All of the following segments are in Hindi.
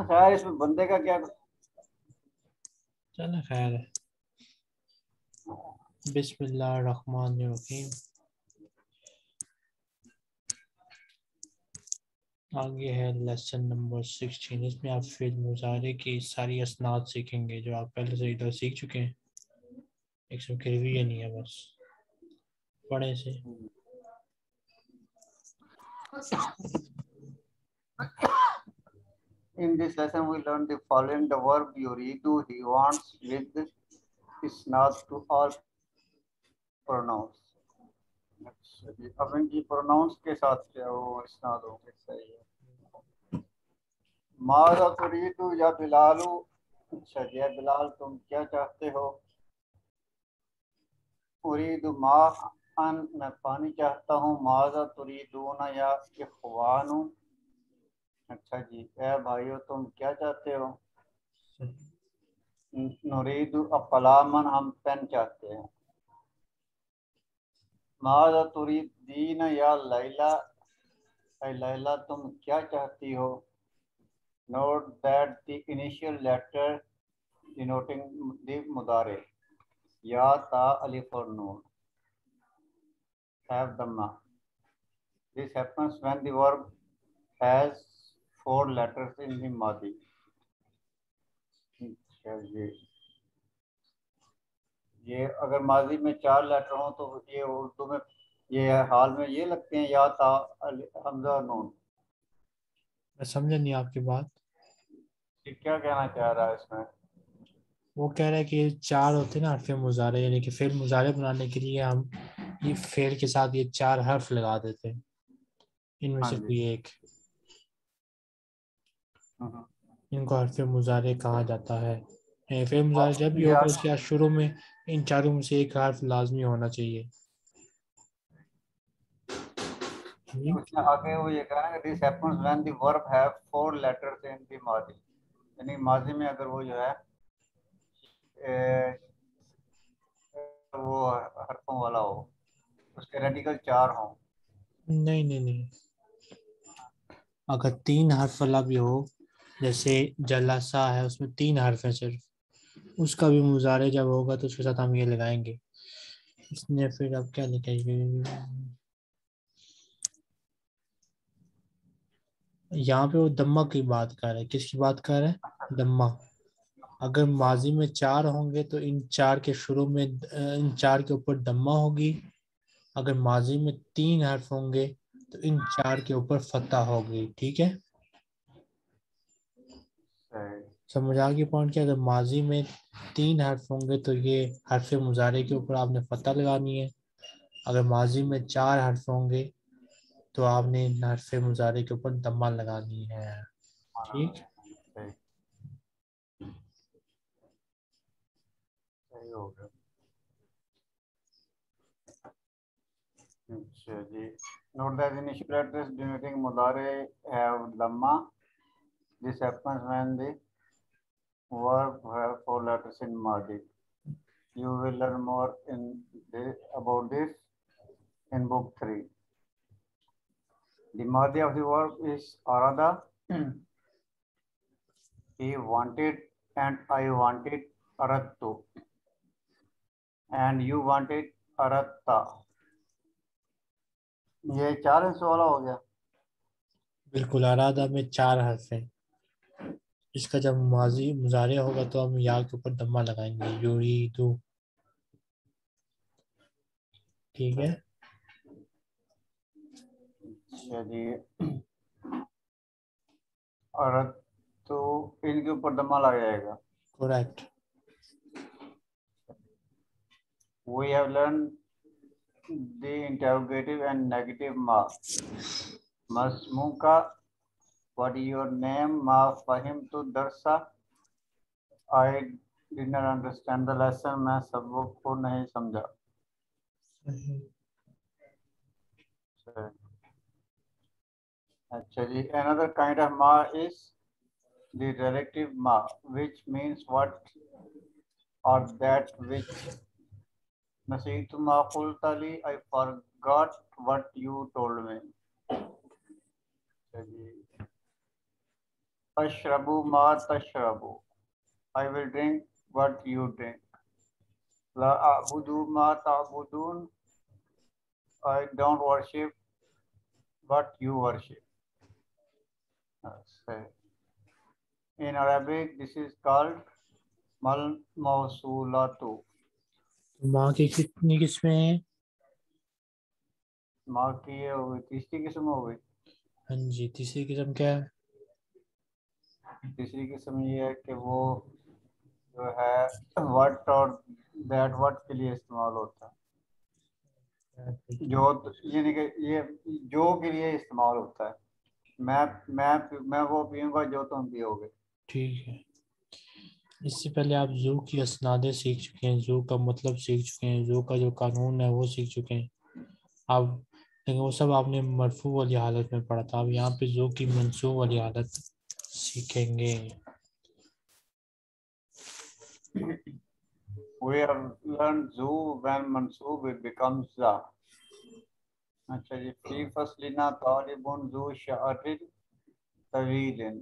खैर इसमें बंदे का क्या। चलो खैर है। बिस्मिल्लाहिर्रहमानिर्रहीम। आगे है लेसन नंबर 16। इसमें आप फिल मुजारे की सारी असनाद सीखेंगे जो आप पहले से इधर सीख चुके हैं। एक सौ की रिवीजन ही है बस पढ़े से। In this lesson, we learn the following: the verb yuridu, he wants, with isnad to all pronouns. अच्छा जी, अब इनकी प्रोनाउंस के साथ क्या वो isnad होंगे, सही है। माज़ा तुरीदु या बिलालू, अच्छा जी बिलाल तुम क्या चाहते हो। उरीदु माअन, मैं पानी चाहता हूँ। माज़ा तुरीदूना या इख्वानु, अच्छा जी ए भाइयों तुम क्या चाहते हो। नुरीदु अक़लामन, हम पेन चाहते हैं। माज़ा तुरीदीन या लैला, ऐ लैला तुम क्या चाहती हो। Note that the initial letter denoting the मुदारे, या ता अलिफ और नून have dhamma. This happens when the verb has 4 letters in the madi. ये अगर माजी में 4 लेटर हों तो ये उर्दू में ये हाल में ये लगते हैं या ता हमजा और नून। मैं समझा नहीं आपकी बात। ये क्या कहना चाह रहा है इसमें। वो कह रहा है कि चार होते हैं ना हरफ मुजारे, यानी कि फेल मुजारे बनाने के लिए हम ये फेल के साथ ये चार हर्फ लगा देते हैं, इनमें हाँ से जी। कोई एक। हम्म। इनको हरफ मुजारे कहा जाता है। फेल मुजारे जब भी या होगा उसके बाद शुरू में इन चारों में से एक हर्फ लाजमी होना चाहिए। ठीक। उसने आगे वो ये कहा है this happens when the verb have 4 letters in the माजी, यानी माजी में अगर वो जो है ए, वो हरफों वाला हो, उसके रेडिकल 4 हों। नहीं नहीं नहीं, अगर तीन हर्फ वाला भी हो, जैसे जलासा है उसमें तीन हर्फ है सिर्फ, उसका भी मुजारे जब होगा तो उसके साथ हम ये लगाएंगे। इसने फिर अब क्या लिखेंगे, यहाँ पे वो दम्मा की बात कर रहा है। किसकी बात कर रहा है, दम्मा। अगर माजी में चार होंगे तो इन चार के शुरू में इन चार के ऊपर दम्मा होगी। अगर माजी में तीन हर्फ होंगे तो इन चार के ऊपर फतह होगी। ठीक है, सही। समझ आ गई पॉइंट। क्या, अगर माजी में तीन हर्फ होंगे तो ये हर्फ मुजारे के ऊपर आपने फतह लगानी है। अगर माजी में चार हर्फ होंगे तो आपने इन हर्फ मुजारे के ऊपर दम्मा लगानी है। ठीक। सही। सही हो गया। अच्छा जी, note that initial letters denoting mudare have lamma. This happens when the verb have 4 letters in madi. You will learn more about this in book 3. The madi of the verb is arada. He wanted and I wanted arattu, and you wanted aratta. ये 4 हिस्सों वाला हो गया। बिल्कुल, अरादा में चार हर्फ हैं। इसका जब माजी मुजारे होगा तो हम या के ऊपर दम्मा लगाएंगे, युरीदु। ठीक है। अच्छा जी, अरत्तु इनके ऊपर दम्मा लग जाएगा। Correct. We have learned the interrogative and negative ma. Masmuka, what is your name? Ma fahimtu darsa. I did not understand the lesson. मैं सबक को नहीं समझा। अच्छा जी, another kind of ma is the relative ma, which means what or that which. नसीतु मा कुल्ता ली, I forgot what you told me. अच्छा जी, अशरबु मा तशरबु, I will drink what you drink. ला अबुदु मा ताबुदून, I don't worship what you worship. In Arabic, this is called mal mausulatu. माँ की कितनी किस्में हैं? माँ की ये हो गई तीसरी किस्म हो गई। हाँ जी, तीसरी किस्म क्या है? तीसरी किस्म ये है कि वो जो है वट और दैट वट के लिए इस्तेमाल होता है। जो यानी कि ये जो के लिए इस्तेमाल होता है। मैं वो पीऊंगा जो तुम पियोगे। ठीक है। इससे पहले आप जू की असनादे सीख चुके हैं, जू का मतलब सीख चुके हैं, जू का जो कानून है वो सीख चुके हैं आप, लेकिन वो सब आपने मरफू वाली हालत में पढ़ा था। अब यहाँ पे जू की मंसूब वाली हालत सीखेंगे। We have learned zu when mansub it becomes za. अच्छा जी, फी फसलिना तालिबुन zu शअरिन तवीलिन.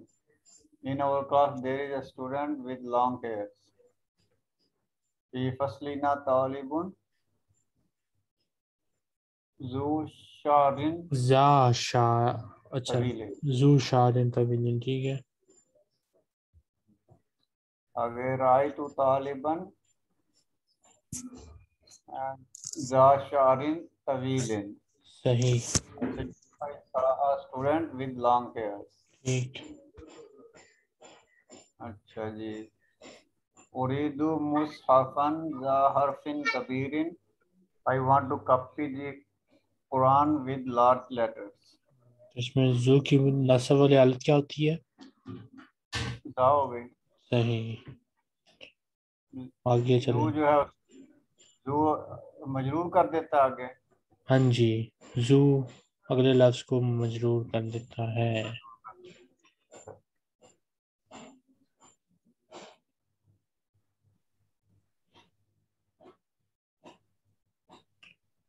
In our class there is a student with long hairs. Fee फसलिना तालिबुन zu शअरिन जा शा अच्छा, तवीलिन. जू शारिन तवीलिन, ठीक है। आगे राय तो तालिबन जा शअरिन तवीलिन. सही, a student with long hairs. ठीक। अच्छा जी, उरीदु मुसहफन ज़ा हरफिन कबीरिन. I want to copy the Quran with large letters. इसमें जू की नस्ब वाली हालत क्या होती है? ज़ा हो गई। सही, आगे जू चलें। जो है जू मजरूर कर देता है आगे। हाँ जी, जू अगले लफ्ज को मजरूर कर देता है।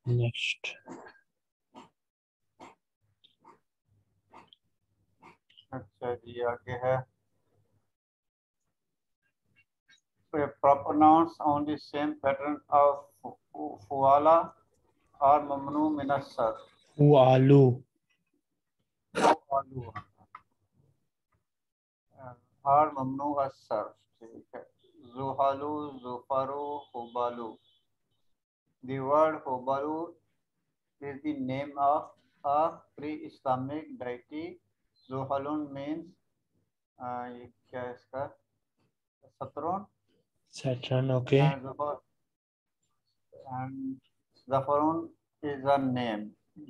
नेक्स्ट, अच्छा जी, आगे है proper nouns on the same pattern of fuala or mamnu min as-sarf. वो आलू, आलू और ममनू as-sarf. ठीक है, जुहालू जुफारू हुबालू. The word हुबालू is the name of a pre-Islamic deity. Zuhalun means ये क्या है इसका सतरोन. Saturn, okay. And Zafarun is a name.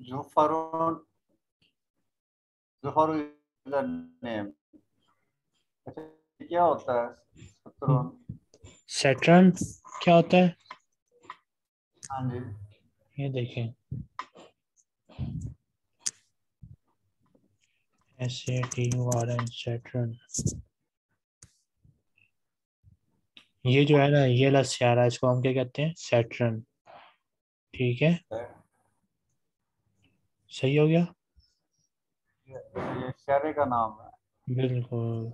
Zufarun, Zufaru is a name. अच्छा, क्या होता है सतरोन? सैटर्न क्या होता है? हाँ जी, ये देखें, SATURN, सैटर्न। ये जो है ना, ये ला सियारा, इसको हम क्या कहते हैं? सैटर्न, ठीक है। सही हो गया, ये शहर का नाम है। बिल्कुल।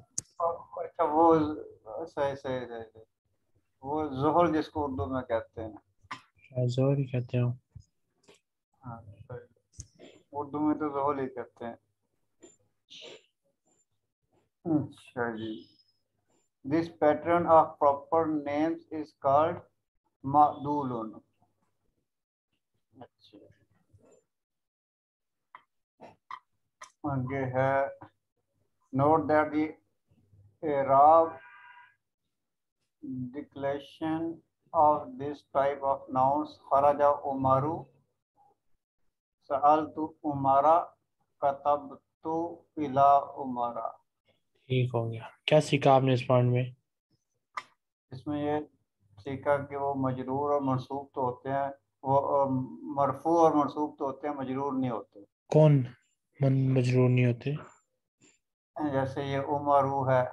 अच्छा वो सही सही सही सही। वो जोहर जिसको उर्दू में कहते हैं। जोर ही कहते हो। हाँ, उर्दू में तो जोहर ही कहते हैं। अच्छा जी, this pattern of proper names is called ma'dulun. अच्छा, आगे है note that the Arab declension of this type of nouns kharaja umaru sa'altu umara katabtu ila umara. ठीक हो गया। क्या सीखा आपने इस पॉइंट में? इसमें ये सीखा कि वो मजरूर और मनसूब तो होते हैं, वो मरफू और मनसूब तो होते हैं, मजरूर नहीं होते। कौन मजरूर नहीं होते? जैसे ये उमरू है,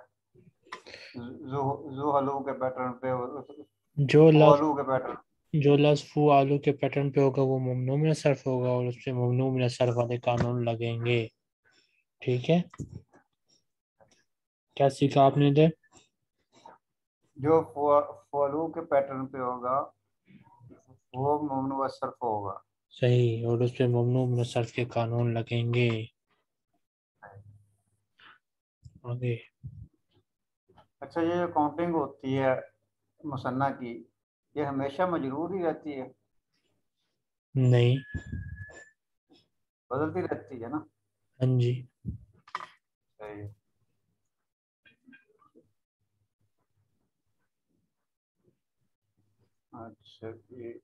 जुहलू के पैटर्न पे, जो लफ्ज फुअलू के पैटर्न। जो लफ्ज फू आलू के पैटर्न पे होगा वो ममनू में सर्फ होगा, और उससे ममनू में सर्फ वाले कानून लगेंगे, ठीक है। क्या सीखा आपने इधर? जो फॉलो के पैटर्न पे होगा वो ममनू व सर्फ होगा। सही, और उस पे ममनू मिन सर्फ के कानून लगेंगे। आगे। अच्छा, ये जो काउंटिंग होती है मुसन्ना की, ये हमेशा मजरूर ही रहती है, नहीं। बदलती रहती है ना? हाँ जी। सही है। अच्छा ये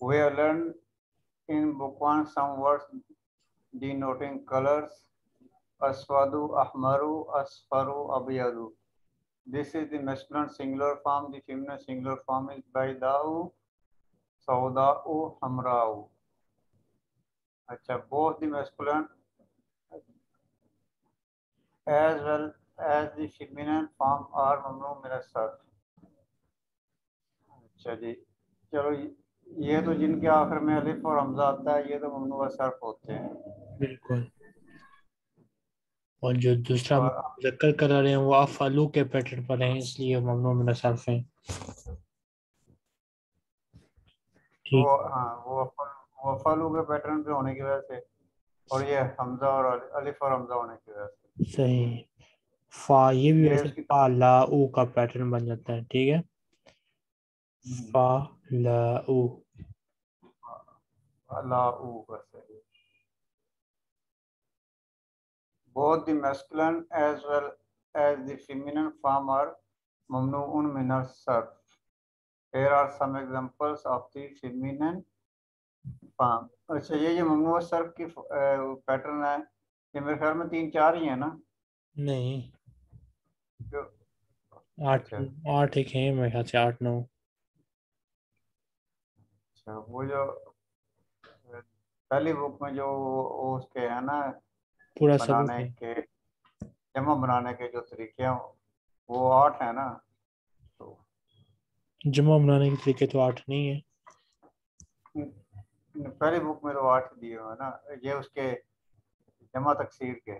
we have learned in book one some words denoting colors. Aswadu, ahmaru, asfaru, abyadu. This is the masculine singular form. The feminine singular form is baydau, saudau, hamrau. अच्छा, both the masculine as well as the feminine form are mamnu min as-sarf. अच्छा जी, चलो ये तो जिनके आखिर में अलिफ और हमजा आता है ये तो ममनू सर्फ होते हैं। बिल्कुल। और जो दूसरा और मुज़क्कर कलर है वो अफ़अलू के पैटर्न पर है, इसलिए ममनू मिन सर्फ है। वो ठीक। हाँ वो फलू के पैटर्न पे होने की वजह से, और ये हमजा और अलिफ और हमजा होने की वजह से सही। फा, ये भी ये वैसे इसकी फा ला ऊ का पैटर्न बन जाता है, ठीक है। फा ला ऊ। लाऊ बस है। Both the masculine as well as the feminine form are mamnuun min as-sarf. Here are some examples of the feminine form. अच्छा, ये जो ममनू सर्फ की पैटर्न है, ये मेरे ख्याल में 3-4 ही है ना? नहीं, जो 8। अच्छा 8 एक है मेरे ख्याल से, 8 9। अच्छा, वो जो पहली बुक में जो वो उसके है ना पूरा सबक बनाने है। के, जमा बनाने के जो तरीके हैं वो 8 है ना? तो जमा बनाने के तरीके तो 8 नहीं है। पहली बुक में तो 8 दिए हुए हैं ना, ये उसके जमा तकसीर के।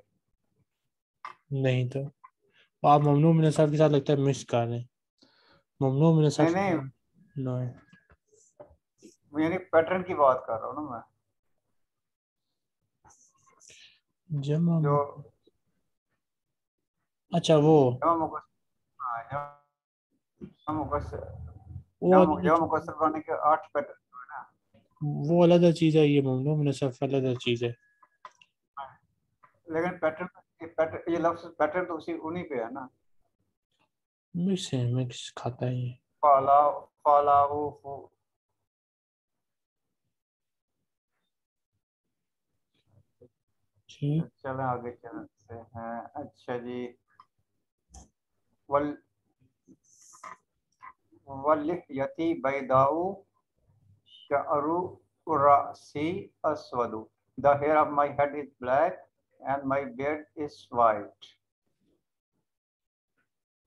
नहीं तो आप ममनू मिन सर्फ के साथ लगता है मिस कर रहे हैं। ममनू मिन नहीं सर्फ नहीं, 9 है। यानी पैटर्न की बात कर रहा हूँ ना मैं। जमा। जो अच्छा वो जमा मुकस्सर, हाँ जमा मुकस्सर, वो अलग जमा मुकस्सर बनाने के 8 पैटर्न है ना। वो अलग चीज है, ये ममनू मिन सर्फ अलग चीज है। लेकिन पैटर्न ये लफ्ज पैटर्न तो उसी उन्हीं पे है ना। मिक्स है, मिक्स खाता है ये। फाला फाला वो ठीक। चलें आगे चलते हैं। अच्छा जी, वल वलिहयती बैदाउ शअरु रअसी अस्वदु. The hair of my head is black and my beard is white.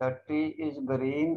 The tree is green.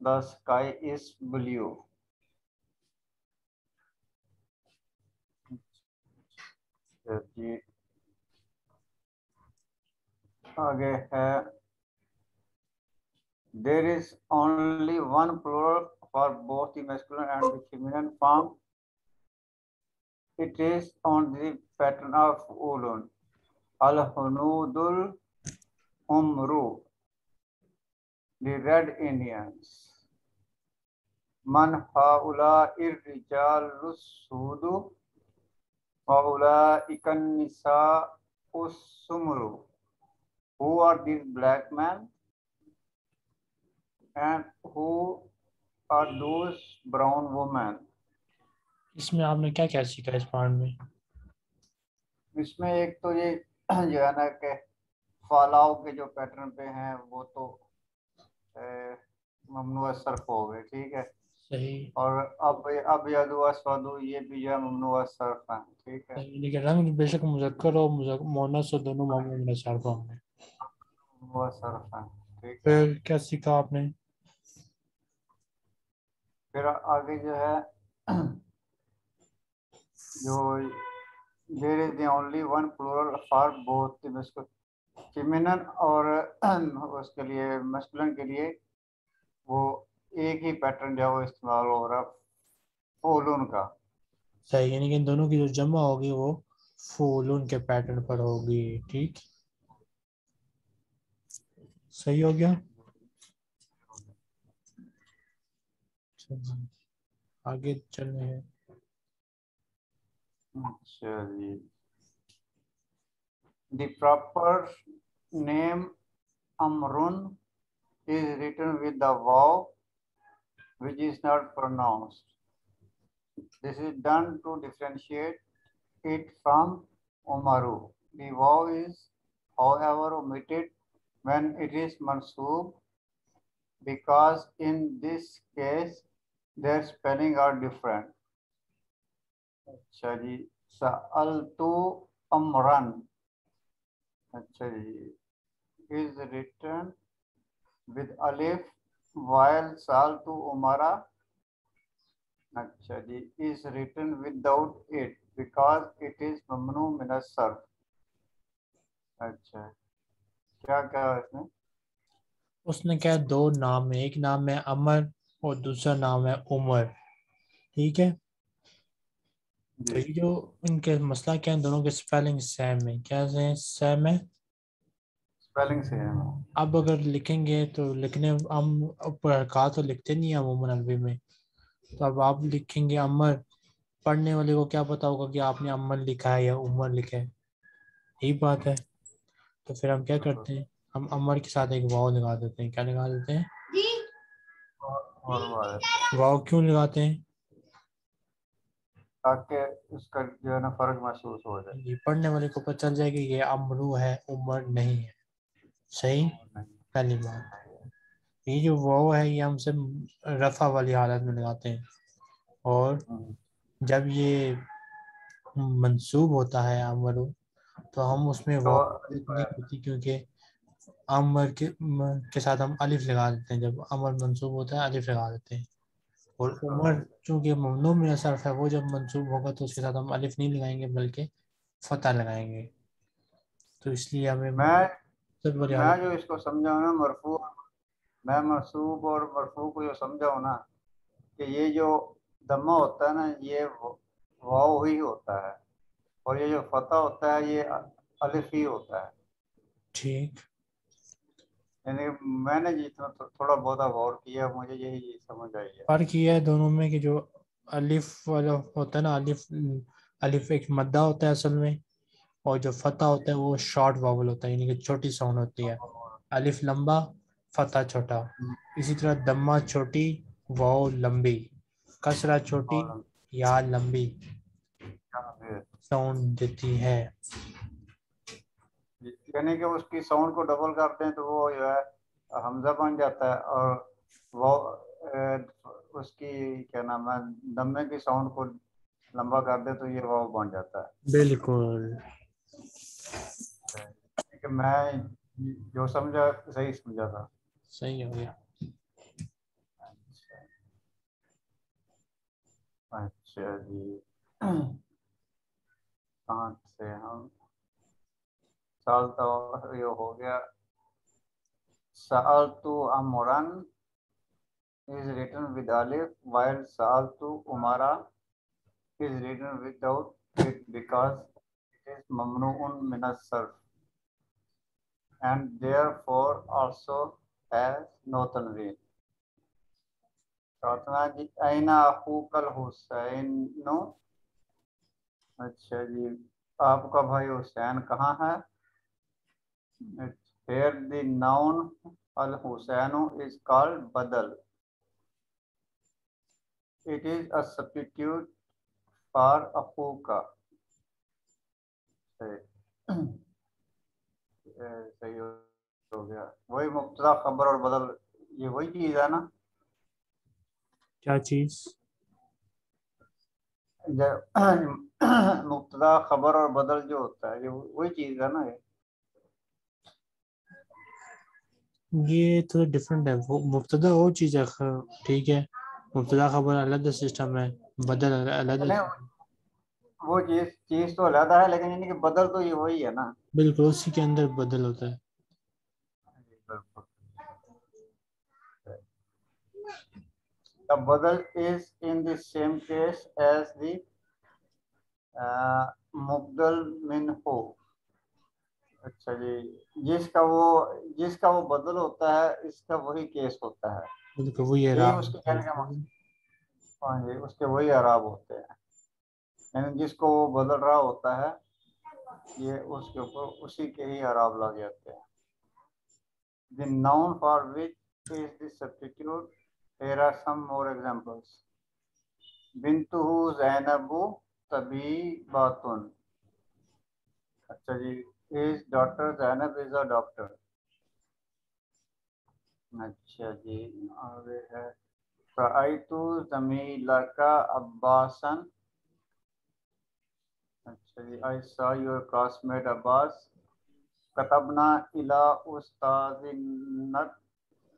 The sky is blue. जी आगे है, there is only one plural for both the masculine and the feminine form. It is on the pattern of ulun. Al-hunudul umru, the red Indians. Man haula irrijalus sudu, haula ikan nisa usumru. Who are these black men and who are those brown women? इसमें आपने क्या क्या सीखा इस पार्ट में? इसमें एक तो ये जो है ना कि फालाव के जो पैटर्न पे हैं वो तो ममनुआ सर्फ हो गए, ठीक है। सही। और अब यादु अस्वादु ये भी जो है ममनुआ सर्फ है, ठीक है। सही, लेकिन रंग बेशक मुजक्कर और मोनस और दोनों ममनू मिन सर्फ होंगे। ममनुआ सर्फ है, ठीक है। फिर क्या सीखा आपने? फिर आगे जो है जो there is the only one plural for both the feminine और उसके लिए मस्कुलिन के लिए वो एक ही पैटर्न जो है वो इस्तेमाल हो रहा है फोलून का। सही, यानी कि इन दोनों की जो जमा होगी वो फूलून के पैटर्न पर होगी। ठीक, सही हो गया। चलिए, आगे चल रहे हैं। अच्छा जी, द प्रॉपर नेम अमरुन is written with the vowel which is not pronounced. This is done to differentiate it from Umaru. The vowel is, however, omitted when it is mansoob because in this case their spelling are different. अच्छा जी, सअलतु अमरन, अच्छा जी, is written with alif while सअलतु उमरा, अच्छा जी, is written without it because it is ममनू मिन सर्फ। अच्छा, क्या क्या है इसमें? उसने क्या, दो नाम है, एक नाम है अमर और दूसरा नाम है उमर। ठीक है, तो जी, ये जो इनके मसला क्या है, दोनों के स्पेलिंग सेम है। क्या है? सेम है। स्पेलिंग से है। अब अगर लिखेंगे तो लिखने हम ऊपर हरकत तो लिखते नहीं है अमूमन अरबी में। तो अब आप लिखेंगे अमर, पढ़ने वाले को क्या पता होगा कि आपने अमर लिखा है या उमर लिखा है? यही बात है। तो फिर हम क्या करते हैं, हम अमर के साथ एक वाव लगा देते हैं। क्या लगा देते हैं? और वाले, वाव क्यों लगाते हैं? ताकि उसका जो है ना फर्क महसूस हो जाए। ये पढ़ने वाले को पता चल जाए कि ये अमरू है, उमर नहीं है। सही, पहली बात। ये जो वाव है ये हमसे रफा वाली हालत में लगाते हैं, और हम्म, जब ये मंसूब होता है अमरू, तो हम उसमें तो वाव नहीं होती, क्योंकि अमर के साथ हम अलिफ लगा देते हैं। जब अमर मंसूब होता है अलिफ लगा देते हैं। और उमर चूंकि ममनू में सर्फ है, वो जब मंसूब होगा तो उसके साथ हम अलिफ नहीं लगाएंगे बल्कि फतह लगाएंगे। तो इसलिए हमें मैं सबसे बड़ी मैं हालत। जो इसको समझा हूँ ना मरफू, मैं मरसूब और मरफू को जो समझा हूँ ना कि ये जो दम्मा होता है ना ये वाव ही होता है, और ये जो फतह होता है ये अलिफ ही होता है। ठीक, यानी मैंने जितना थोड़ा बहुत गौर किया मुझे यही समझ आई है। फर्क ये है दोनों में कि जो अलिफ वाला होता है ना, अलिफ, अलिफ एक मद्दा होता है असल में, और जो फतह होता है वो शॉर्ट वावल होता है, यानी कि छोटी साउंड होती है। अलिफ लंबा, फतह छोटा। इसी तरह दम्मा छोटी, वाव लंबी, कसरा छोटी, और या लंबी फिर साउंड देती है। यानी कि उसकी साउंड को डबल करते हैं तो वो जो है हमजा बन जाता है, और वो उसकी क्या नाम है दम्मे की साउंड को लंबा कर दे तो ये वाव बन जाता बिल्कुल है। कि मैं जो समझा सही समझा था। सही हो गया। अच्छा जी, कहाँ से हम, साल तो ये हो गया। सअलतु Amaran is written with alif while sa'altu umara is written without it because it is mamnu'un min as-sarf and therefore also has no tanween. प्रार्थना जी, ऐना अखूकल हुसैन, अच्छा जी, आपका भाई हुसैन कहाँ है? Here the noun al Husainu is called badal. It is a substitute for अखूका। सही हो गया। वही मुब्तदा खबर और बदल, ये वही चीज है ना? क्या चीज? मुब्तदा खबर और बदल जो होता है ये वही चीज है ना ये? ये थोड़ा डिफरेंट है। वो मुब्तदा वो चीज़ है, ठीक है। मुब्तदा खबर अलग सिस्टम है, बदल अलग नहीं, सिस्टम। वो चीज चीज तो अलग है, लेकिन इनके बदल तो ये वही है ना। बिल्कुल उसी के अंदर बदल होता है। बिल्कुल। The बदल is in the same case as the मुबदल मिन हो। अच्छा जी, जिसका वो जिसका वो बदल होता है, इसका वही केस होता है। बिल्कुल वही यही एराब उसके होता कहने का है। मकसद। हाँ जी, उसके वही अराब होते हैं, यानी जिसको वो बदल रहा होता है, ये उसके ऊपर उसी के ही अराब लग जाते हैं। The noun for which is the substitute. Here are some more examples. बिंतुहु ज़ैनबु तबीबातुन। अच्छा जी, his daughter Zainab is a doctor। अच्छा जी, आगे है रअयतु ज़मीलका अब्बासन। अच्छा जी, I saw your classmate Abbas. कतबना इला उस्तादिनत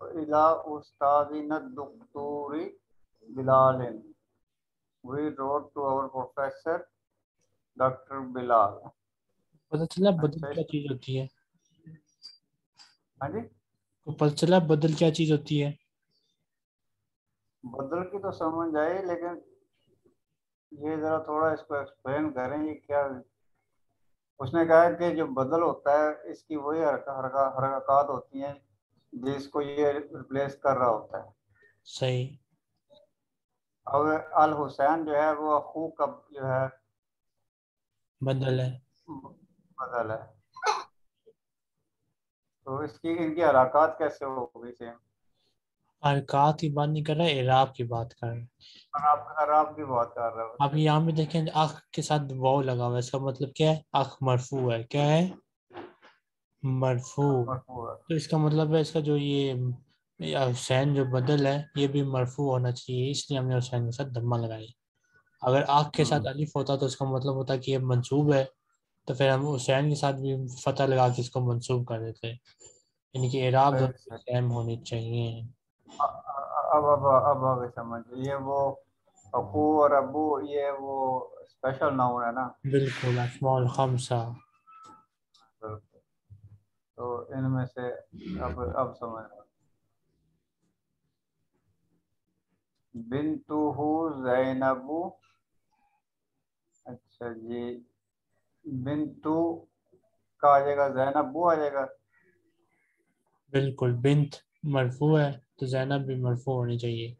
इला उस्तादिनत दुक्तूरी बिलालिन। We wrote to our professor doctor Bilal. पता चला बदल अच्छा क्या चीज होती है? हाँ जी, तो पता चला बदल क्या चीज होती है? बदल की तो समझ आई, लेकिन ये जरा थोड़ा इसको एक्सप्लेन करें, ये क्या। उसने कहा कि जो बदल होता है, इसकी वही हरकत होती हैं जिसको ये रिप्लेस कर रहा होता है। सही। अब अल हुसैन जो है वो अखू का जो है बदल है। बदल है, तो इसकी इनकी हरकत कैसे होगी सेम। हरकत की बात नहीं कर रहा, एराब की बात कर रहा है। और आपकी बात कर रहे हो आप सही। यहाँ पे देखें, आँख के साथ वाव लगा हुआ है, इसका मतलब क्या है? आँख मरफू है। क्या है? मरफू। मरफू है। तो इसका मतलब है, इसका जो ये हुसैन जो बदल है, ये भी मरफू होना चाहिए, इसलिए हमने हुसैन के साथ दम्मा लगाई। अगर आँख के साथ हम्म, अलिफ होता तो इसका मतलब होता कि ये मंसूब है, तो फिर हम हुसैन के साथ भी फतह लगा के इसको मंसूब कर देते। यानी कि एराब सही दोनों सही। सेम होनी चाहिए। अब आगे समझ, ये वो अबू और अबू, ये वो स्पेशल नाउन है ना। बिल्कुल अस्माउल खमसा। बिल्कुल। तो इनमें से अब समझ, बिन्तुहु ज़ैनबु। अच्छा जी, बिन्तु का आ जाएगा, ज़ैनबु आ जाएगा। बिल्कुल बिन्त मरफू है, तो जैनब भी मरफू होनी चाहिए।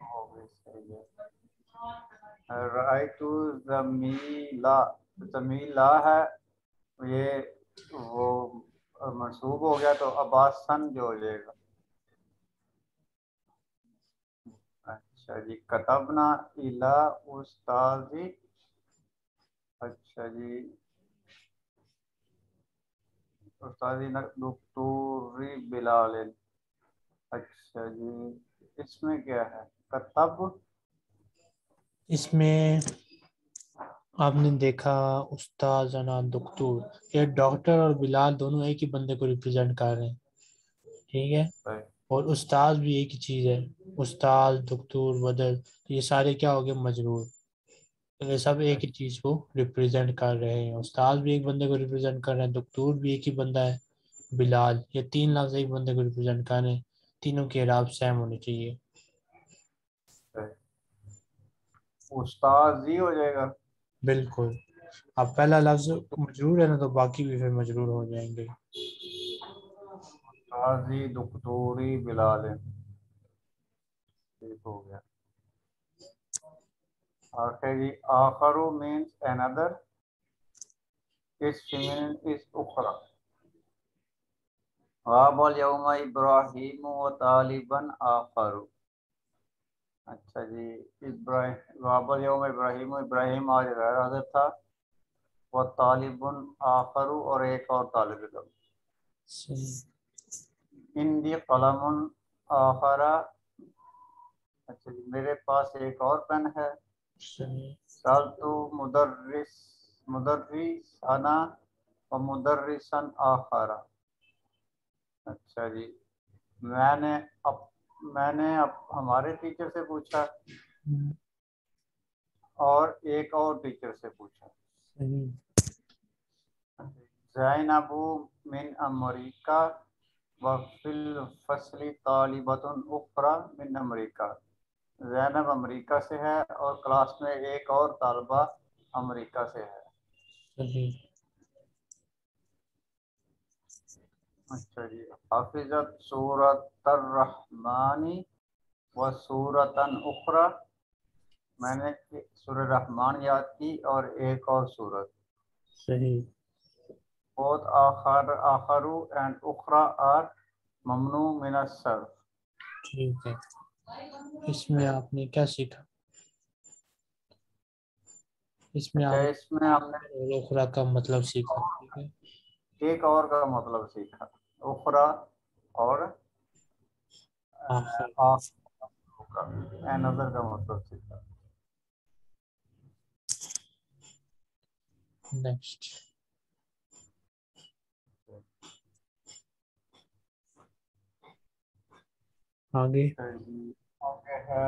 हो गई, सही है। राइटू जमीला, जमीला है ये, वो मंसूब हो गया, तो अब्बासन जो हो जाएगा। अच्छा जी, कतबना इला उस्ताजी। अच्छा जी, उस्ताजी नकतूरी बिलाल। अच्छा जी, इसमें क्या है, कतब। इसमें आपने देखा उस्ताद जना दुख्तूर, ये डॉक्टर और बिलाल दोनों एक ही बंदे को रिप्रेजेंट कर रहे हैं। ठीक है। सही और उस्ताद भी एक ही चीज है। उस्ताद दुख्तूर बदल, तो ये सारे क्या हो गए? मजरूर। तो ये सब एक सही। ही चीज को रिप्रेजेंट कर रहे हैं। उस्ताद भी एक बंदे को रिप्रेजेंट कर रहे हैं, दुख्तूर भी एक ही बंदा है, बिलाल, ये तीन लफ्ज एक बंदे को रिप्रेजेंट कर रहे हैं। तीनों के इराब सेम होने चाहिए। सही। उस्ताजी हो जाएगा। बिल्कुल। अब पहला लफ्ज मजरूर है ना, तो बाकी भी फिर मजरूर हो जाएंगे। उस्ताजी दुखतूरी बिलाल, ठीक हो गया। आखिरी, आखरू मीन्स अनदर, इस feminine इस उखरा। गाबल यौम इब्राहिम व तालिबन आखरू। अच्छा जी, इब्राहिम गाबल यौम इब्राहिम, इब्राहिम आज गैर हाजिर था। व तालिबुन आखरू, और एक और तालिब इल्म। सही। इंदी कलमुन आखरा। अच्छा जी, मेरे पास एक और पेन है। सही। साल तो मुदर्रिस मुदर्रिसाना व मुदर्रिसन आखरा। अच्छा जी, मैंने अब मैंने अब हमारे टीचर से पूछा, और एक और टीचर से पूछा। सही। ज़ैनबु मिन अमरीका व फिल फसली तालिबतुन उखरा मिन अमरीका। ज़ैनब अमरीका से है और क्लास में एक और तालिबा अमरीका से है। सही। अच्छा जी। हाफिज़त सूरतर रहमानी व सूरतन उखरा। मैंने सूरह रहमान याद की और एक और सूरत। सही। बोथ आखरू एंड उखरा आर ममनू मिन सर्फ। ठीक है, इसमें आपने क्या सीखा? इसमें अच्छा, आपने इसमें हमने और उखरा का मतलब सीखा। ठीक है। एक और का मतलब सीखा। उखरा और आखिर। एनदर का मतलब सीखा। नेक्स्ट। आगे। आगे है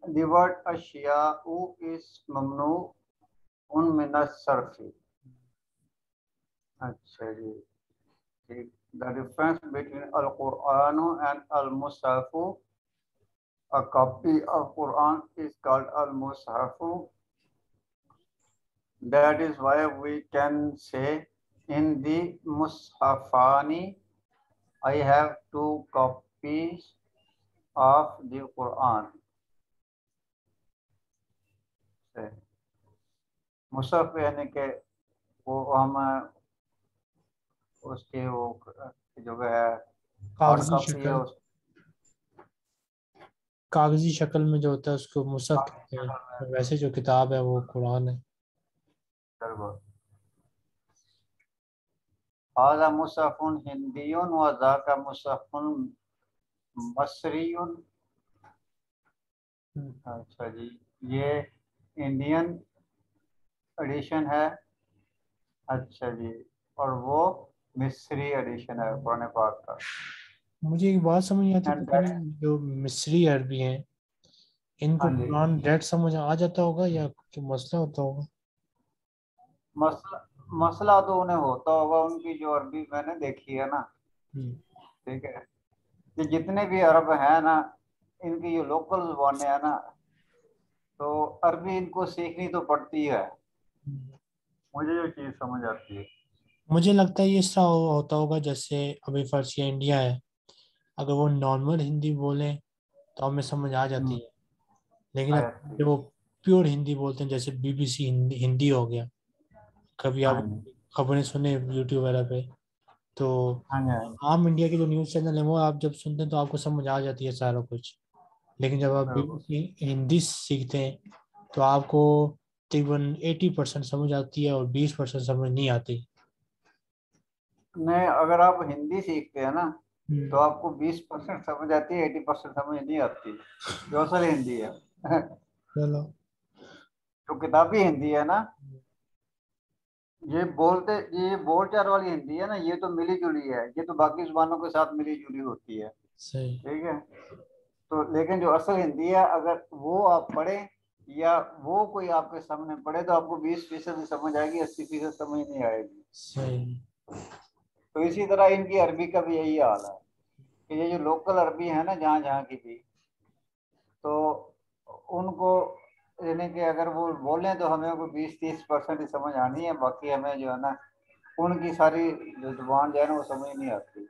the word अशियाउ is ममनू उन मिनस सर्फी। अच्छा जी। The difference between Al-Quran and Al-Mushafu. A copy of Quran is called Al-Mushafu. That is why we can say in the Mushafani, I have 2 copies of the Quran. मुसहफ यानी कि वो हम उसके वो जो है हार्ड कागजी कॉपी है शक्ल, उस कागजी शक्ल में जो होता है उसको मुसहफ कहते हैं। वैसे जो किताब है वो कुरान है। हाजा मुसहफुन हिंदियुन व ज़ाका मुसहफुन मसरियुन। अच्छा जी, ये इंडियन एडिशन है। अच्छा जी, और वो मिस्री एडिशन है कुरान पाक का। मुझे एक बात समझ नहीं आती, एंड पता दैट, नहीं जो मिस्री अरबी हैं इनको हाँ जी, कुरान डायरेक्ट समझ आ जाता होगा या कोई मसला होता होगा? मसला मसला तो उन्हें होता होगा। उनकी जो अरबी मैंने देखी है ना, हम्म। ठीक है, ये जितने भी अरब हैं ना, इनकी जो लोकल जुबानें हैं ना, तो अरबी इनको सीखनी तो पड़ती है। मुझे जो चीज़ समझ आती है। मुझे लगता है ये इस तरह होता होगा जैसे अभी फर्स्ट इंडिया है, अगर वो नॉर्मल हिंदी बोलें तो हमें समझ आ जाती है, लेकिन आ अब जाती जब है। वो प्योर हिंदी बोलते हैं जैसे बीबीसी हिंदी हो गया, कभी हाँ आप जी, खबरें सुने यूट्यूब वगैरह पे, तो हाँ जी, हाँ जी, आम इंडिया के जो न्यूज़ चैनल है वो आप जब सुनते हैं तो आपको समझ आ जाती है सारा कुछ। लेकिन जब आप बिल्कुल। बीबीसी हिंदी सीखते हैं तो आपको तकरीबन 80% समझ आती है और 20% समझ नहीं आती। नहीं, अगर आप हिंदी सीखते हैं ना, तो हम्म। आपको 20% समझ आती है, 80% समझ नहीं आती, जो असल हिंदी है। चलो। जो किताबी हिंदी है ना, ये बोलचाल वाली हिंदी है ना, ये तो मिली जुली है, ये तो बाकी जुबानों के साथ मिली जुली होती है। सही। ठीक है। तो लेकिन जो असल हिंदी है, अगर वो आप पढ़ें या वो कोई आपके सामने पढ़े, तो आपको 20% समझ आएगी, 80% समझ नहीं आएगी। सही। तो इसी तरह इनकी अरबी का भी यही हाल है कि ये जो लोकल अरबी है ना, जहाँ जहाँ की भी, तो उनको यानी कि अगर वो बोलें तो हमें को 20-30% ही समझ आनी है, बाकी हमें जो है ना, उनकी सारी जो जुबान जो है ना वो समझ नहीं आती।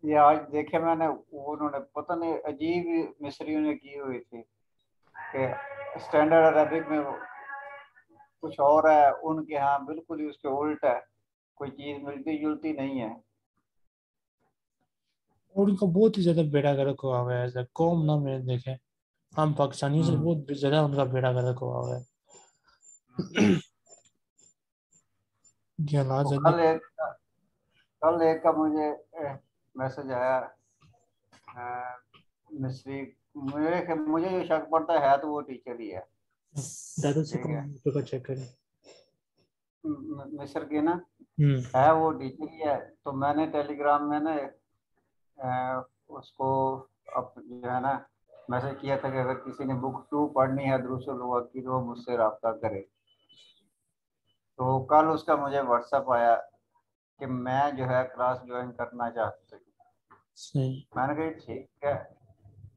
ये आज देखे मैंने, उन्होंने पता नहीं अजीब मिस्रियों ने की हुई थी कि स्टैंडर्ड अरबिक में कुछ और है, उनके यहाँ बिल्कुल ही उसके उल्ट है, कोई चीज मिलती जुलती नहीं है। और उनका बहुत ही ज्यादा बेड़ा गर्क हुआ हुआ है, ऐसा कौम ना मैंने देखे। हम पाकिस्तानियों से हम्म। बहुत ज्यादा उनका बेड़ा गर्क हुआ हुआ है। ये हालात तो ज्यादा। कल एक का मुझे मैसेज आया। मिस्री, मुझे जो शक पड़ता है तो वो टीचर ही है। दादा से ठीक है। कम चेक करें। मिस्र की ना, है वो टीचर ही है। तो मैंने टेलीग्राम में ना उसको अब जो है ना मैसेज किया था कि अगर किसी ने बुक 2 पढ़नी है दुरूसुल लुग़त की तो वो मुझसे रब्ता करे। तो कल उसका मुझे व्हाट्सएप आया कि मैं जो है क्लास ज्वाइन करना चाहती हूँ। सही। मैंने कहा ठीक है,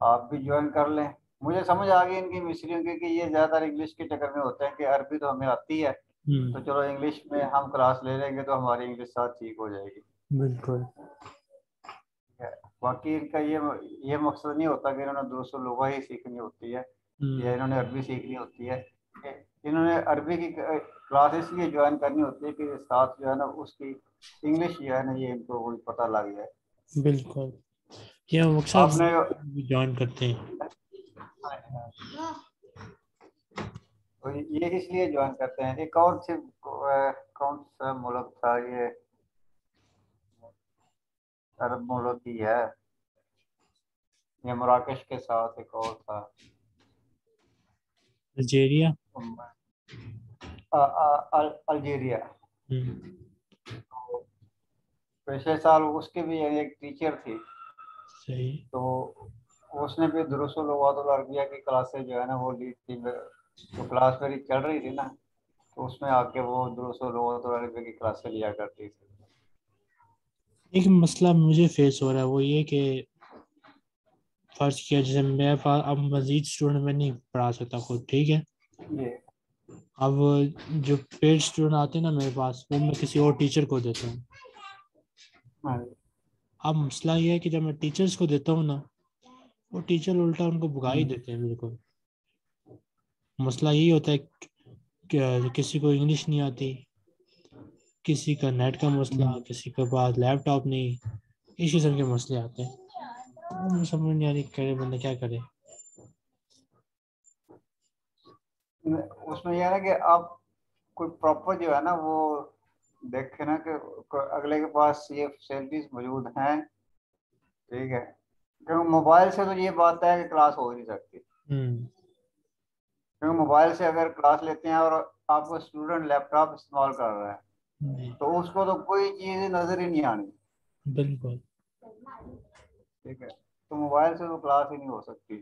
आप भी ज्वाइन कर लें। मुझे समझ आ गई इनकी मिस्रियों की कि ये ज़्यादातर इंग्लिश के चक्कर में होते हैं कि अरबी तो हमें आती है तो चलो इंग्लिश में हम क्लास ले लेंगे तो हमारी इंग्लिश साथ ठीक हो जाएगी। बिल्कुल। ठीक है। बाकी इनका ये मकसद नहीं होता कि इन्होंने दुरूसुल लुग़त ही सीखनी होती है या इन्होंने अरबी सीखनी होती है। इन्होंने अरबी की क्लास इसलिए ज्वाइन करनी होती है कि साथ जो है ना उसकी इंग्लिश जो है ना ये इनको कोई पता लग जाए। बिल्कुल, ये अक्सर आपने ज्वाइन करते हैं। तो ये इसलिए ज्वाइन करते हैं। एक और सिर्फ कौन सा मुल्क था ये, अरब मुल्क ही है, ये मराकश के साथ एक और था अल्जीरिया। अल्जीरिया। हम्म। तो पिछले साल उसके भी एक टीचर थी सही। तो उसने भी दुरूसुल लुग़त अरबिया की क्लासेस जो है ना वो ली थी। तो क्लास मेरी चल रही थी ना तो उसमें आके वो दुरूसुल लुग़त अरबिया की क्लासेस लिया करती थी। एक मसला मुझे फेस हो रहा है, वो ये कि फर्ज किया जैसे मेरे पास अब मजीद स्टूडेंट में नहीं पढ़ा सकता खुद, ठीक है। ये अब जो पेड स्टूडेंट आते हैं ना मेरे पास, वो मैं किसी और टीचर को देता हूँ। हाँ अब मसला ये है कि जब मैं टीचर्स को देता हूँ ना, वो टीचर उल्टा उनको भगा ही जी। देते हैं बिल्कुल। मसला यही होता है कि किसी को इंग्लिश नहीं आती, किसी का नेट का मसला, किसी के पास लैपटॉप नहीं, इस किस्म के मसले आते हैं। तो मुझे समझ नहीं आ रही करे बंदा क्या करे। उसमें यह है ना कि आप कोई प्रॉपर जो है ना वो देखे ना कि अगले के पास ये फैसिलिटीज मौजूद हैं। ठीक है, क्योंकि मोबाइल से तो ये बात है कि क्लास हो ही नहीं सकती। हम्म। क्योंकि मोबाइल से अगर क्लास लेते हैं और आपको स्टूडेंट लैपटॉप इस्तेमाल कर रहा है नहीं, तो उसको तो कोई चीज़ नज़र ही नहीं आनी। बिल्कुल। ठीक है, तो मोबाइल से तो क्लास ही नहीं हो सकती।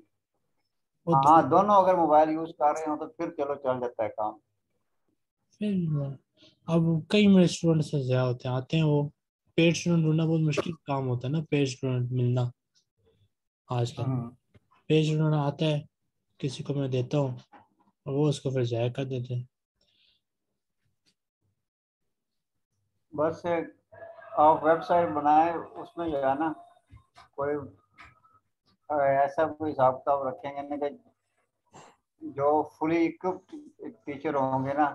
वो हाँ, दोनों अगर मोबाइल यूज कर रहे हो तो फिर चलो चल जाता है काम। फिर अब कई मेरे स्टूडेंट से ज़्यादा होते हैं, आते हैं वो। पेड स्टूडेंट ढूंढना बहुत मुश्किल काम होता है ना, पेड स्टूडेंट मिलना आजकल। हम्म। पेड स्टूडेंट आता है, किसी को मैं देता हूँ और वो उसको फिर ज़ाया कर देते हैं। बस आप वेबसाइट बनाए उसमें जो है ना कोई ऐसा कोई हिसाब किताब रखेंगे ना कि जो फुली इक्विप्ड टीचर होंगे ना,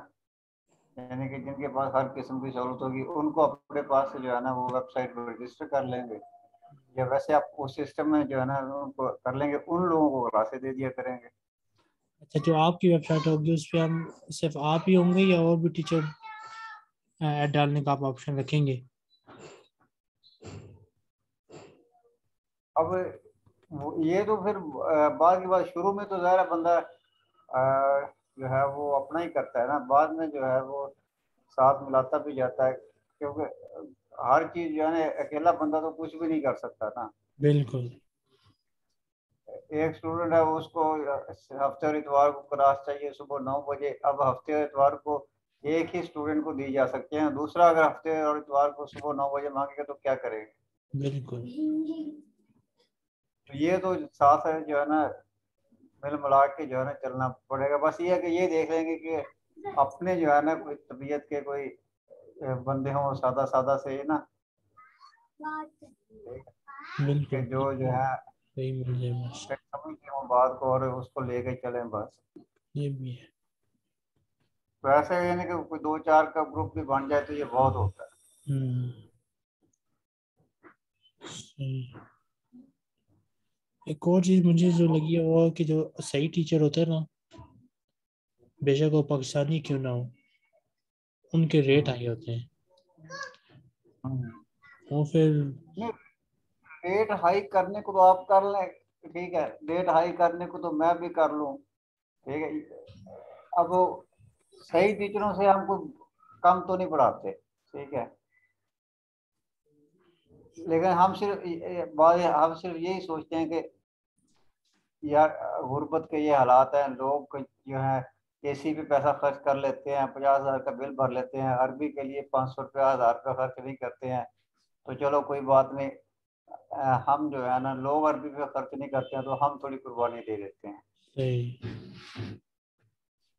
यानी कि जिनके पास हर किस्म की सहूलत होगी उनको अपने पास से जो है ना वो वेबसाइट पर रजिस्टर कर लेंगे। या वैसे आप उस सिस्टम में जो है ना उनको कर लेंगे, उन लोगों को क्लासे दे दिया करेंगे। अच्छा, जो आपकी वेबसाइट होगी उस पर हम सिर्फ आप ही होंगे या और भी टीचर ऐड डालने का आप ऑप्शन रखेंगे? अब ये तो फिर बाद की बात, शुरू में तो ज़ाहिर है बंदा जो है वो अपना ही करता है ना, बाद में जो है वो साथ मिलाता भी जाता है क्योंकि हर चीज़ जो है ना अकेला बंदा तो कुछ भी नहीं कर सकता ना। बिल्कुल। एक स्टूडेंट है वो उसको हफ्ते और इतवार को क्लास चाहिए सुबह 9 बजे। अब हफ्ते और इतवार को एक ही स्टूडेंट को दी जा सकते हैं, दूसरा अगर हफ्ते और इतवार को सुबह 9 बजे मांगेगा तो क्या करेगा। बिल्कुल। तो ये तो साथ है जो है ना मिल मिला के जो है ना चलना पड़ेगा। बस ये है कि ये देख लेंगे कि अपने जो है ना कोई तबीयत के कोई बंदे हों सादा सादा से ही ना, कि बिल्कुल। जो है सही मिल जाए बस। समझ लें वो बात को और उसको लेके चलें बस। ये भी है। तो ऐसे यानी कि कोई 2-4 का ग्रुप भी बन जाए तो ये बहुत होता है। हम्म। सही। एक और चीज़ मुझे जो लगी है वो है कि जो सही टीचर होते हैं ना, बेशक वो पाकिस्तानी क्यों ना हो, उनके रेट हम्म। हाई होते हैं। हम्म। वो फिर नहीं, रेट हाई करने को तो आप कर लें, ठीक है, रेट हाई करने को तो मैं भी कर लूँ। ठीक है, अब वो सही टीचरों से हमको कम तो नहीं पढ़ाते। ठीक है, लेकिन हम सिर्फ यही सोचते हैं कि यार गुर्बत के ये हालात हैं, लोग जो है एसी पे पैसा खर्च कर लेते हैं, 50,000 का बिल भर लेते हैं, अरबी के लिए 500 रुपया 1,000 रुपया खर्च नहीं करते हैं। तो चलो कोई बात नहीं, हम जो है ना लोग अरबी पे खर्च नहीं करते हैं, तो हम थोड़ी कुर्बानी दे देते हैं। सही।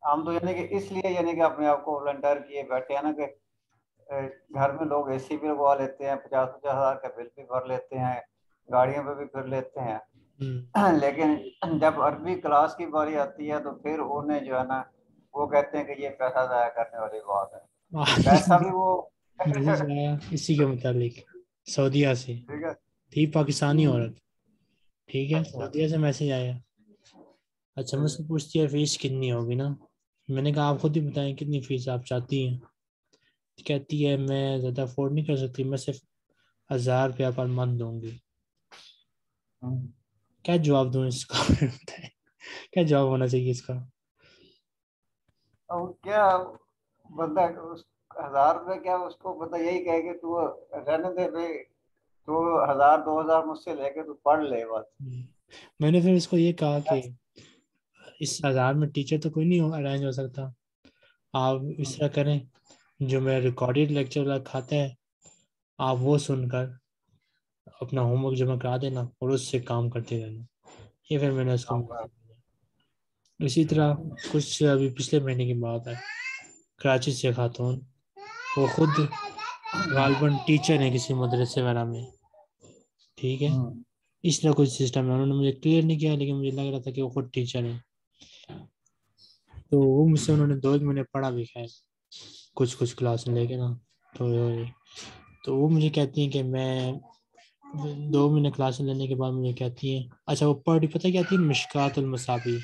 हम तो यानी कि इसलिए यानी कि अपने आप को वॉलंटियर किए बैठे हैं ना कि अ, घर में लोग एसी भी लगवा लेते हैं, 50-50 हज़ार का बिल भी भर लेते हैं, गाड़ियों पे भी फिर लेते हैं। लेकिन जब अरबी क्लास की बारी आती है तो फिर उन्हें जो है ना वो कहते हैं कि ये पैसा जाया करने वाली बात है। पैसा भी वो मैसेज आया इसी के मुतालिक, सऊदीया से। ठीक है। थी पाकिस्तानी हम्म, औरत, ठीक है, अच्छा। सऊदीया से मैसेज आया। अच्छा, मुझसे पूछती है फीस कितनी होगी ना। मैंने कहा आप खुद ही बताएं कितनी फीस आप चाहती हैं। कहती है मैं ज़्यादा अफोर्ड नहीं कर सकती, मैं सिर्फ 1,000 रुपया पर मंथ दूंगी। हम्म। क्या जवाब दूं इसका? बताएं, क्या जवाब होना चाहिए इसका? अब क्या बंदा उस 1,000 रुपये क्या उसको बंदा यही कहे कि तू रहने दे भाई, तू 1,000-2,000 मुझसे लेके तू पढ़ ले बस। मैंने फिर उसको ये कहा कि इस 1,000 में टीचर तो कोई नहीं अरेंज हो सकता। आप इस तरह करें, जो मेरा रिकॉर्डेड लेक्चर वाला खाता है आप वो सुनकर अपना होमवर्क जमा करा देना और उससे काम करते रहना। ये फिर मैंने उसको मैसेज दिया। इसी तरह कुछ अभी पिछले महीने की बात है, कराची से खातून, वो खुद गालबन टीचर है किसी मदरसे वगैरह में, ठीक है। हम्म। इस तरह कुछ सिस्टम है, उन्होंने मुझे क्लियर नहीं किया लेकिन मुझे लग रहा था कि वो खुद टीचर है। तो वो मुझसे उन्होंने 2 महीने पढ़ा भी खैर, कुछ कुछ क्लास में लेके ना। तो तो वो मुझे कहती हैं कि मैं 2 महीने क्लास लेने के बाद मुझे कहती हैं, अच्छा वो पढ़ी पता है क्या थी, मिशकातुल मसाबी,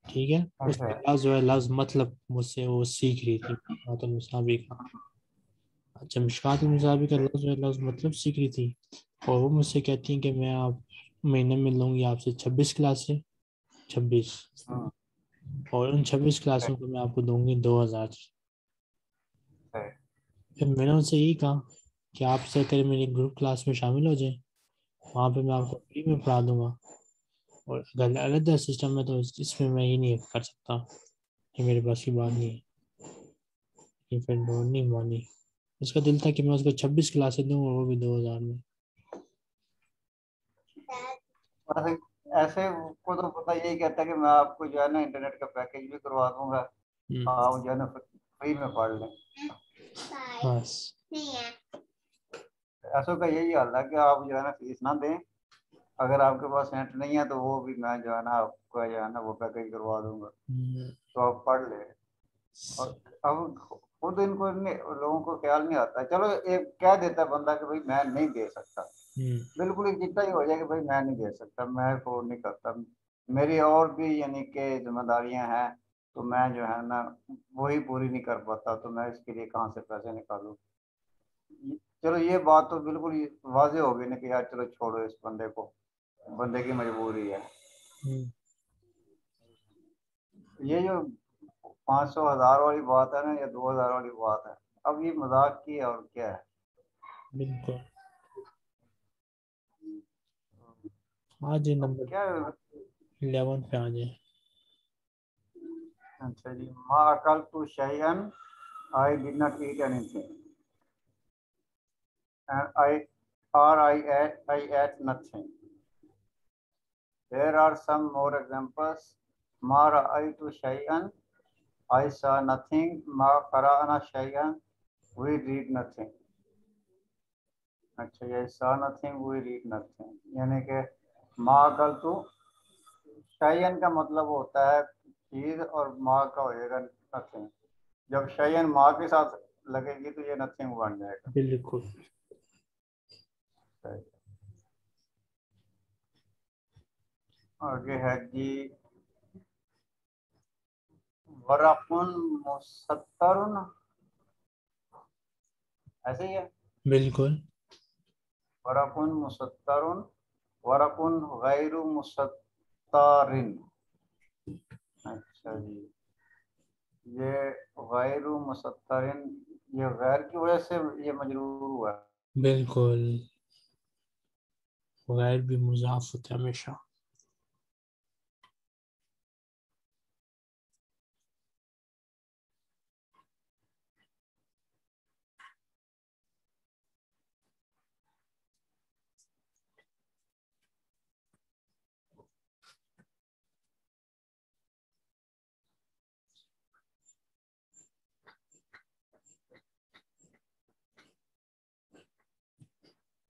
ठीक है, अच्छा। उसके लफ्ज जो है लफ्ज मतलब मुझसे वो सीख रही थी मिशकातुल मसाबी का। अच्छा, मिशकातुल मसाबी का लफ्ज जो है लफ्ज मतलब सीख रही थी। और वो मुझसे कहती हैं कि मैं आप महीने में लूँगी आपसे 26 क्लासें, 26, हम्म। और उन 26 क्लासों को मैं आपको दूंगी 2,000। सही। फिर मैंने उनसे यही कहा कि आप सर करें मेरी ग्रुप क्लास में शामिल हो जाए, वहाँ पे मैं आपको फ्री में पढ़ा दूंगा। और अगर अलग सिस्टम है तो इसमें मैं ये नहीं कर सकता, ये मेरे पास की बात नहीं है। ये फिर नहीं मानी। उसका दिल था कि मैं उसको 26 क्लासें दूँ और वो भी 2,000 में। ऐसे ऐसे को तो पता यही कहता है कि मैं आपको जो है ना इंटरनेट का पैकेज भी करवा दूंगा, हम्म, आप जो है ना फ्री में पढ़ लें। बस। ऐसो का यही हाल है कि आप जो है ना फीस ना दें, अगर आपके पास नेट नहीं है तो वो भी मैं जो है ना आपको जो है ना वो पैकेज करवा दूंगा, हम्म, तो आप पढ़ ले। और अब खुद इनको लोगों को ख्याल नहीं आता। चलो एक कह देता है बंदा कि भाई मैं नहीं दे सकता, हम्म, बिल्कुल ही जितना ही हो जाए कि भाई मैं नहीं दे सकता, मैं अफोर्ड नहीं करता, मेरी और भी यानी कि जिम्मेदारियां हैं, तो मैं जो है ना वही पूरी नहीं कर पाता, तो मैं इसके लिए कहाँ से पैसे निकालूं। चलो ये बात तो बिल्कुल ही वाजे हो गई ना कि यार चलो छोड़ो इस बंदे को, बंदे की मजबूरी है। हम्म, ये जो 500 1000 वाली बात है ना या 2000 वाली बात है, अब ये मजाक की है और क्या है। बिल्कुल। आज ये अब नंबर क्या 11 पे आ जाए। अच्छा जी, मा अकल टू शैयन, I did not eat anything, and I ate nothing. There are some more examples. Ma ra'aytu shay'an, I saw nothing. Ma qara'na shay'an, we read nothing. अच्छा, ये saw nothing, we read nothing, यानी कि मा कल टू शयन का मतलब होता है चीज, और माँ का होएगा नथिंग। जब शयन माँ के साथ लगेगी तो ये नथिंग बन जाएगा। बिल्कुल। आगे है जी, वरकुन मुसत्तरुन, ऐसे ही है। बिल्कुल। वरकुन मुसत्तरुन, वरकुन गैरु मुसत्तरिन। अच्छा जी, ये गैरु मुसत्तरिन, ये गैर की वजह से ये मजरूर हुआ है। बिल्कुल। गैर भी मुजाफ होते हैं हमेशा।